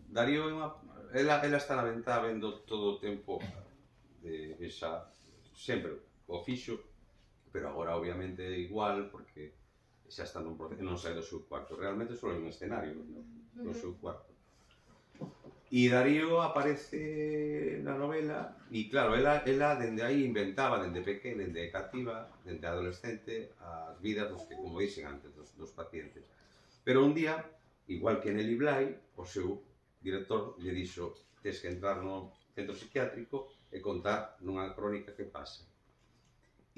Darío é unha... Ela está na ventá vendo todo o tempo de esa... Sempre o fixo, pero agora obviamente é igual porque xa está nun proceso, non sai do seu cuarto. Realmente só hai un escenario do seu cuarto. E Darío aparece na novela e claro, ela dende aí inventaba, dende pequena, dende cativa, dende adolescente, as vidas dos que, como dixen antes, dos pacientes. Pero un día, igual que Nelly Bly, o seu director lle dixo: tes que entrar no centro psiquiátrico e contar nunha crónica que pasa.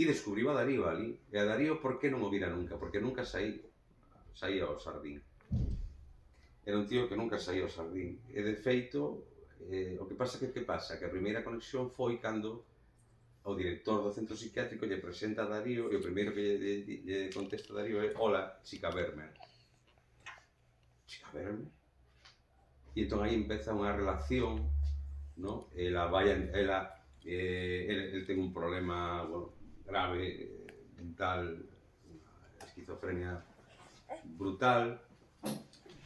E descubriu a Darío ali. E a Darío, por que non o vira nunca? Porque nunca saía ao xardín. Era un tío que nunca saía ao xardín. E de feito, o que pasa que a primeira conexión foi cando o director do centro psiquiátrico lle presenta a Darío e o primeiro que lle contesta a Darío é: hola, chica Vermeer. Chica Vermeer? E entón aí empeza unha relación, no? El ten un problema, bueno, grave, mental, unha esquizofrenia brutal,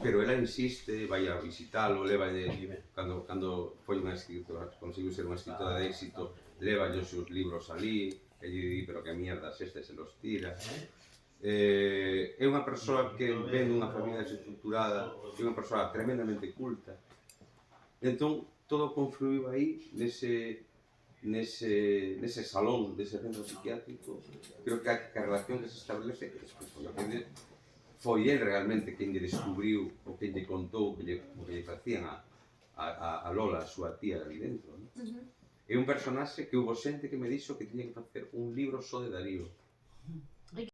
pero ela insiste, vai a visitalo, lévalle, cando foi unha escritora, conseguiu ser unha escritora de éxito, lévalle os seus libros ali, e lle di, pero que mierdas este se los tira. É unha persoa que ven dunha familia desestructurada, é unha persoa tremendamente culta. Entón, todo confluiu aí nese salón dese centro psiquiátrico. Creo que a relación que se establece foi el realmente quen lle descubriu ou quen lle contou o que lle facían a Lola, a súa tía ali dentro. É un personaxe que houve xente que me dixo que tiña que facer un libro só de Darío.